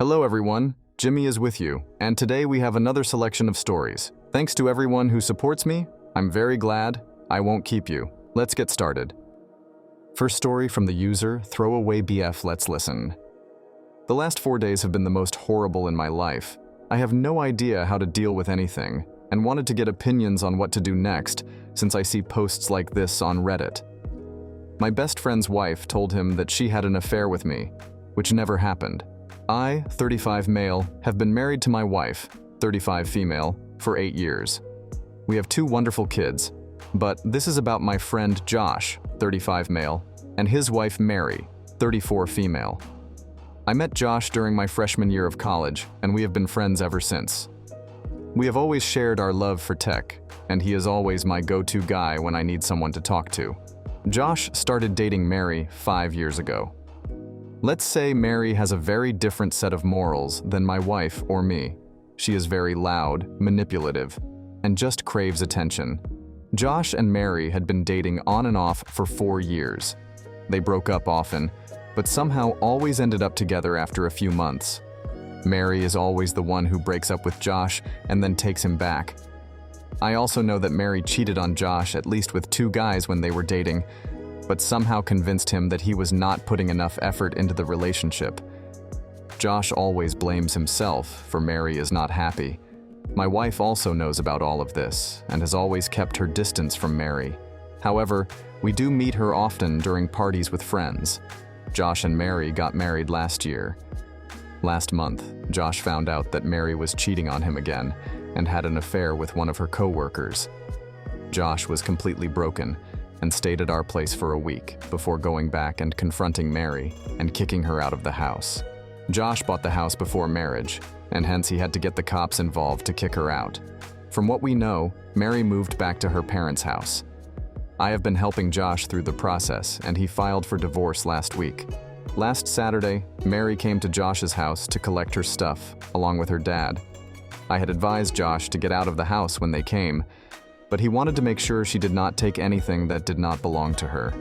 Hello everyone, Jimmy is with you, and today we have another selection of stories. Thanks to everyone who supports me, I'm very glad. I won't keep you. Let's get started. First story from the user, Throwaway BF. Let's listen. The last 4 days have been the most horrible in my life. I have no idea how to deal with anything, and wanted to get opinions on what to do next, since I see posts like this on Reddit. My best friend's wife told him that she had an affair with me, which never happened. I, 35 male, have been married to my wife, 35 female, for 8 years. We have 2 wonderful kids, but this is about my friend Josh, 35 male, and his wife Mary, 34 female. I met Josh during my freshman year of college, and we have been friends ever since. We have always shared our love for tech, and he is always my go-to guy when I need someone to talk to. Josh started dating Mary 5 years ago. Let's say Mary has a very different set of morals than my wife or me. She is very loud, manipulative, and just craves attention. Josh and Mary had been dating on and off for 4 years. They broke up often, but somehow always ended up together after a few months. Mary is always the one who breaks up with Josh and then takes him back. I also know that Mary cheated on Josh at least with 2 guys when they were dating, but somehow convinced him that he was not putting enough effort into the relationship. Josh always blames himself for Mary is not happy. My wife also knows about all of this and has always kept her distance from Mary. However, we do meet her often during parties with friends. Josh and Mary got married last year. Last month, Josh found out that Mary was cheating on him again and had an affair with one of her co-workers. Josh was completely broken and stayed at our place for a week before going back and confronting Mary and kicking her out of the house. Josh bought the house before marriage, and hence he had to get the cops involved to kick her out. From what we know, Mary moved back to her parents' house. I have been helping Josh through the process, and he filed for divorce last week. Last Saturday, Mary came to Josh's house to collect her stuff, along with her dad. I had advised Josh to get out of the house when they came, but he wanted to make sure she did not take anything that did not belong to her.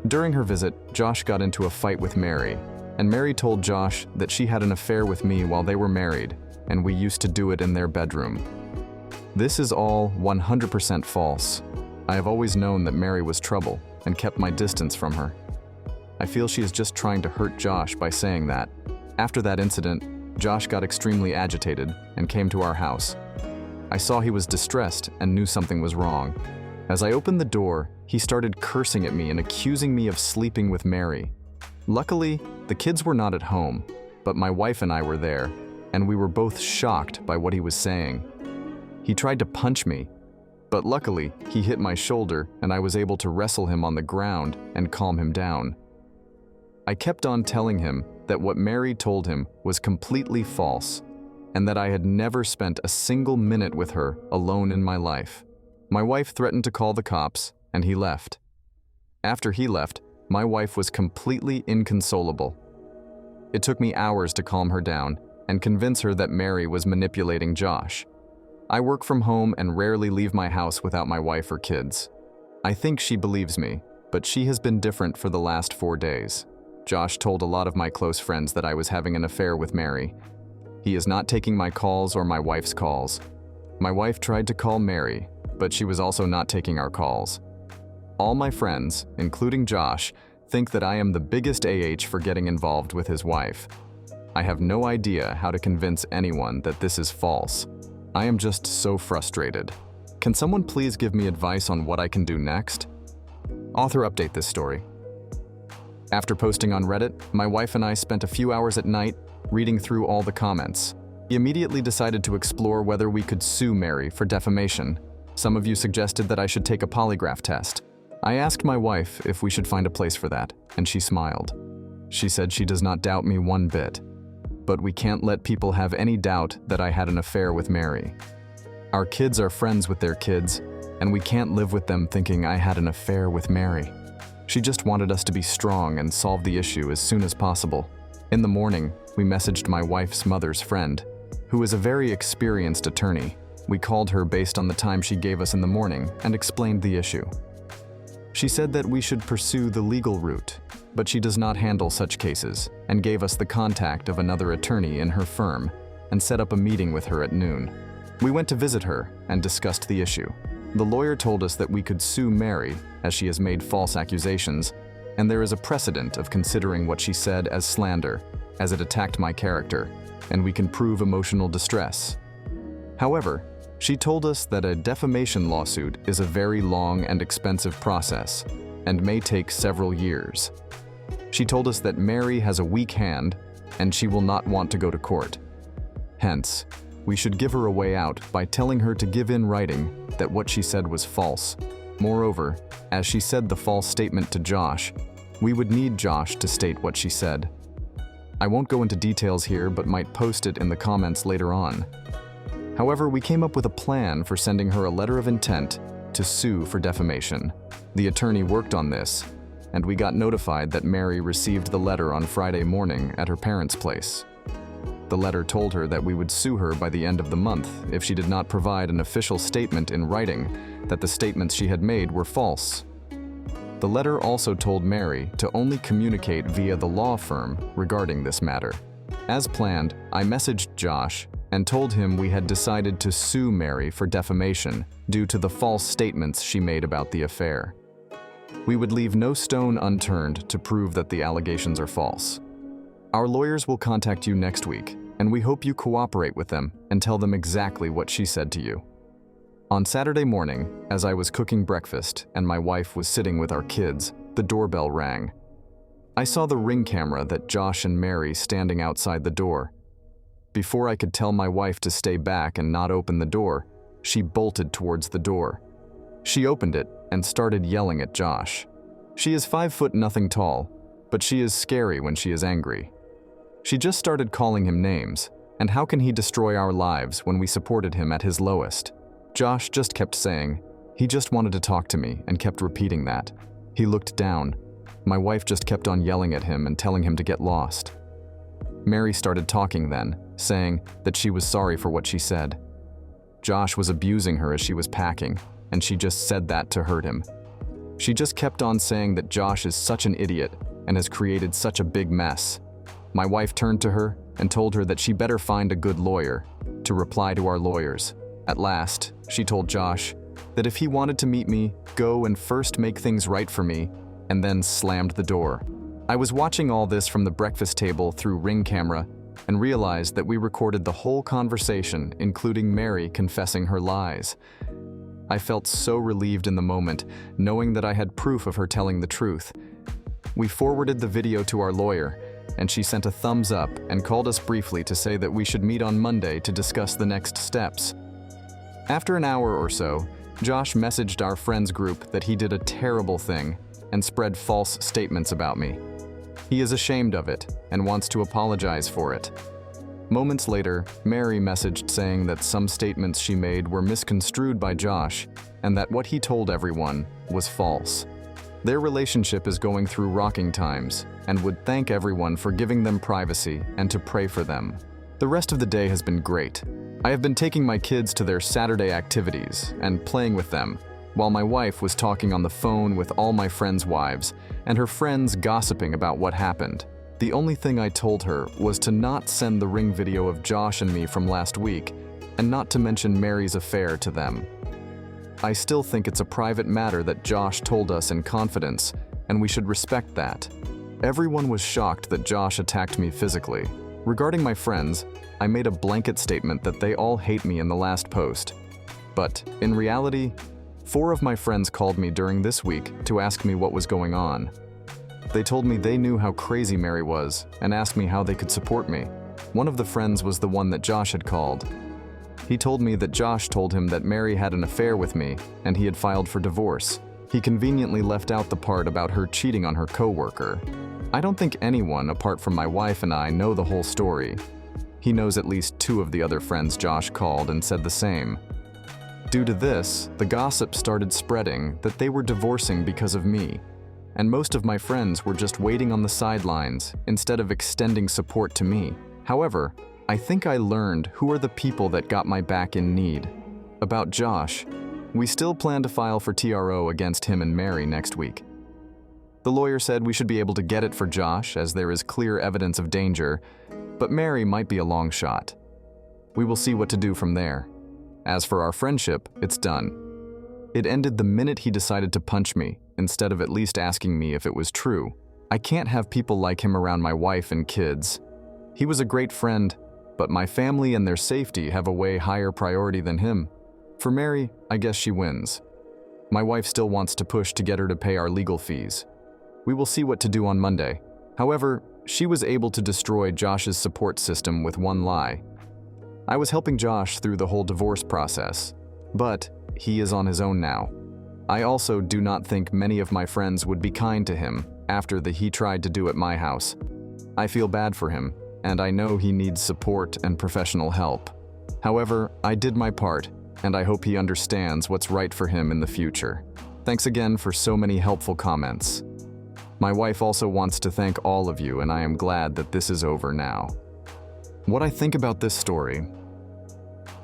During her visit, Josh got into a fight with Mary, and Mary told Josh that she had an affair with me while they were married, and we used to do it in their bedroom. This is all 100% false. I have always known that Mary was trouble and kept my distance from her. I feel she is just trying to hurt Josh by saying that. After that incident, Josh got extremely agitated and came to our house. I saw he was distressed and knew something was wrong. As I opened the door, he started cursing at me and accusing me of sleeping with Mary. Luckily, the kids were not at home, but my wife and I were there, and we were both shocked by what he was saying. He tried to punch me, but luckily, he hit my shoulder and I was able to wrestle him on the ground and calm him down. I kept on telling him that what Mary told him was completely false, and that I had never spent a single minute with her alone in my life. My wife threatened to call the cops, and he left. After he left, my wife was completely inconsolable. It took me hours to calm her down and convince her that Mary was manipulating Josh. I work from home and rarely leave my house without my wife or kids. I think she believes me, but she has been different for the last 4 days. Josh told a lot of my close friends that I was having an affair with Mary. He is not taking my calls or my wife's calls. My wife tried to call Mary, but she was also not taking our calls. All my friends, including Josh, think that I am the biggest for getting involved with his wife. I have no idea how to convince anyone that this is false. I am just so frustrated. Can someone please give me advice on what I can do next? Author update this story. After posting on Reddit, my wife and I spent a few hours at night reading through all the comments. We immediately decided to explore whether we could sue Mary for defamation. Some of you suggested that I should take a polygraph test. I asked my wife if we should find a place for that, and she smiled. She said she does not doubt me one bit, but we can't let people have any doubt that I had an affair with Mary. Our kids are friends with their kids, and we can't live with them thinking I had an affair with Mary. She just wanted us to be strong and solve the issue as soon as possible. In the morning, we messaged my wife's mother's friend, who is a very experienced attorney. We called her based on the time she gave us in the morning and explained the issue. She said that we should pursue the legal route, but she does not handle such cases and gave us the contact of another attorney in her firm and set up a meeting with her at noon. We went to visit her and discussed the issue. The lawyer told us that we could sue Mary as she has made false accusations, and there is a precedent of considering what she said as slander, as it attacked my character, and we can prove emotional distress. However, she told us that a defamation lawsuit is a very long and expensive process and may take several years. She told us that Mary has a weak hand and she will not want to go to court. Hence, we should give her a way out by telling her to give in writing that what she said was false. Moreover, as she said the false statement to Josh, we would need Josh to state what she said. I won't go into details here, but might post it in the comments later on. However, we came up with a plan for sending her a letter of intent to sue for defamation. The attorney worked on this, and we got notified that Mary received the letter on Friday morning at her parents' place. The letter told her that we would sue her by the end of the month if she did not provide an official statement in writing that the statements she had made were false. The letter also told Mary to only communicate via the law firm regarding this matter. As planned, I messaged Josh and told him we had decided to sue Mary for defamation due to the false statements she made about the affair. We would leave no stone unturned to prove that the allegations are false. Our lawyers will contact you next week, and we hope you cooperate with them and tell them exactly what she said to you. On Saturday morning, as I was cooking breakfast and my wife was sitting with our kids, the doorbell rang. I saw the Ring camera that Josh and Mary standing outside the door. Before I could tell my wife to stay back and not open the door, she bolted towards the door. She opened it and started yelling at Josh. She is 5'0" tall, but she is scary when she is angry. She just started calling him names, and how can he destroy our lives when we supported him at his lowest? Josh just kept saying, he just wanted to talk to me, and kept repeating that. He looked down. My wife just kept on yelling at him and telling him to get lost. Mary started talking then, saying that she was sorry for what she said. Josh was abusing her as she was packing, and she just said that to hurt him. She just kept on saying that Josh is such an idiot and has created such a big mess. My wife turned to her and told her that she better find a good lawyer to reply to our lawyers. At last, she told Josh that if he wanted to meet me, go and first make things right for me, and then slammed the door. I was watching all this from the breakfast table through Ring camera and realized that we recorded the whole conversation, including Mary confessing her lies. I felt so relieved in the moment, knowing that I had proof of her telling the truth. We forwarded the video to our lawyer, and she sent a thumbs up and called us briefly to say that we should meet on Monday to discuss the next steps. After an hour or so, Josh messaged our friends group that he did a terrible thing and spread false statements about me. He is ashamed of it and wants to apologize for it. Moments later, Mary messaged saying that some statements she made were misconstrued by Josh and that what he told everyone was false. Their relationship is going through rocking times and would thank everyone for giving them privacy and to pray for them. The rest of the day has been great. I have been taking my kids to their Saturday activities and playing with them, while my wife was talking on the phone with all my friends' wives and her friends gossiping about what happened. The only thing I told her was to not send the Ring video of Josh and me from last week and not to mention Mary's affair to them. I still think it's a private matter that Josh told us in confidence, and we should respect that. Everyone was shocked that Josh attacked me physically. Regarding my friends, I made a blanket statement that they all hate me in the last post. But, in reality, 4 of my friends called me during this week to ask me what was going on. They told me they knew how crazy Mary was and asked me how they could support me. One of the friends was the one that Josh had called. He told me that Josh told him that Mary had an affair with me and he had filed for divorce. He conveniently left out the part about her cheating on her coworker. I don't think anyone apart from my wife and I know the whole story. He knows at least 2 of the other friends Josh called and said the same. Due to this, the gossip started spreading that they were divorcing because of me, and most of my friends were just waiting on the sidelines instead of extending support to me. However, I think I learned who are the people that got my back in need. About Josh, we still plan to file for TRO against him and Mary next week. The lawyer said we should be able to get it for Josh as there is clear evidence of danger, but Mary might be a long shot. We will see what to do from there. As for our friendship, it's done. It ended the minute he decided to punch me, instead of at least asking me if it was true. I can't have people like him around my wife and kids. He was a great friend, but my family and their safety have a way higher priority than him. For Mary, I guess she wins. My wife still wants to push to get her to pay our legal fees. We will see what to do on Monday. However, she was able to destroy Josh's support system with one lie. I was helping Josh through the whole divorce process, but he is on his own now. I also do not think many of my friends would be kind to him after he tried to do at my house. I feel bad for him, and I know he needs support and professional help. However, I did my part, and I hope he understands what's right for him in the future. Thanks again for so many helpful comments. My wife also wants to thank all of you, and I am glad that this is over now. What I think about this story: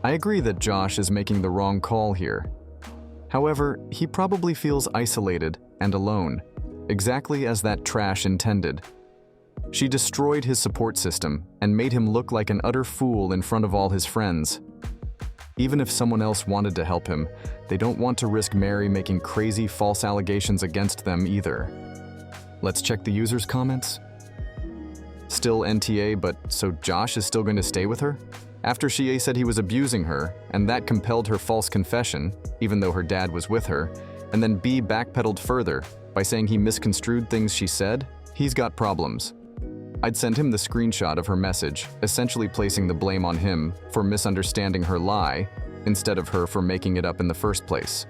I agree that Josh is making the wrong call here. However, he probably feels isolated and alone, exactly as that trash intended. She destroyed his support system and made him look like an utter fool in front of all his friends. Even if someone else wanted to help him, they don't want to risk Mary making crazy false allegations against them either. Let's check the user's comments. Still NTA, but so Josh is still going to stay with her? After she said he was abusing her, and that compelled her false confession, even though her dad was with her, and then B backpedaled further by saying he misconstrued things she said, he's got problems. I'd send him the screenshot of her message, essentially placing the blame on him for misunderstanding her lie, instead of her for making it up in the first place.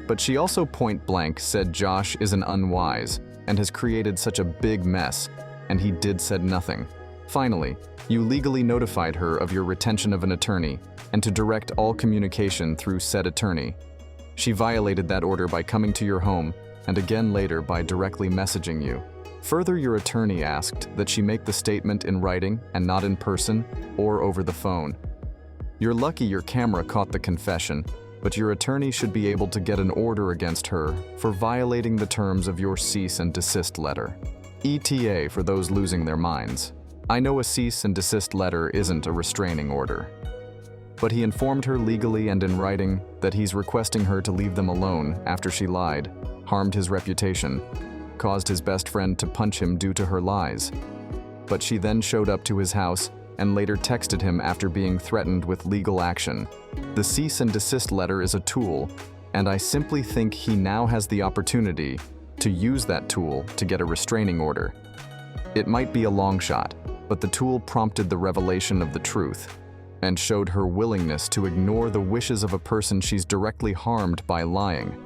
But she also point blank said Josh is an unwise and has created such a big mess, and he said nothing. Finally, you legally notified her of your retention of an attorney and to direct all communication through said attorney. She violated that order by coming to your home and again later by directly messaging you. Further, your attorney asked that she make the statement in writing and not in person or over the phone. You're lucky your camera caught the confession, but your attorney should be able to get an order against her for violating the terms of your cease and desist letter. ETA for those losing their minds. I know a cease and desist letter isn't a restraining order. But he informed her legally and in writing that he's requesting her to leave them alone after she lied, harmed his reputation, caused his best friend to punch him due to her lies. But she then showed up to his house and later texted him after being threatened with legal action. The cease and desist letter is a tool, and I simply think he now has the opportunity to use that tool to get a restraining order. It might be a long shot, but the tool prompted the revelation of the truth and showed her willingness to ignore the wishes of a person she's directly harmed by lying.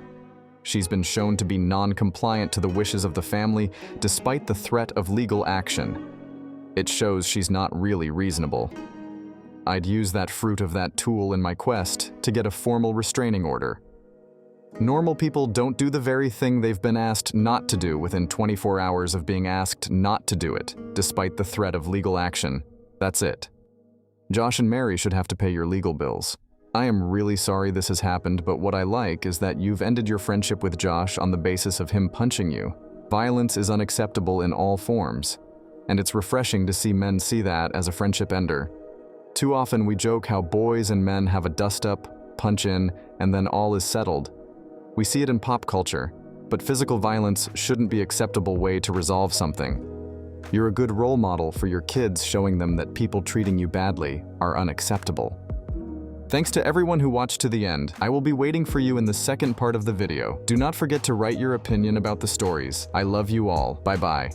She's been shown to be non-compliant to the wishes of the family despite the threat of legal action. It shows she's not really reasonable. I'd use that fruit of that tool in my quest to get a formal restraining order. Normal people don't do the very thing they've been asked not to do within 24 hours of being asked not to do it, despite the threat of legal action. That's it. Josh and Mary should have to pay your legal bills. I am really sorry this has happened, but what I like is that you've ended your friendship with Josh on the basis of him punching you. Violence is unacceptable in all forms, and it's refreshing to see men see that as a friendship ender. Too often we joke how boys and men have a dust-up, punch-in, and then all is settled. We see it in pop culture, but physical violence shouldn't be an acceptable way to resolve something. You're a good role model for your kids, showing them that people treating you badly are unacceptable. Thanks to everyone who watched to the end. I will be waiting for you in the second part of the video. Do not forget to write your opinion about the stories. I love you all. Bye-bye.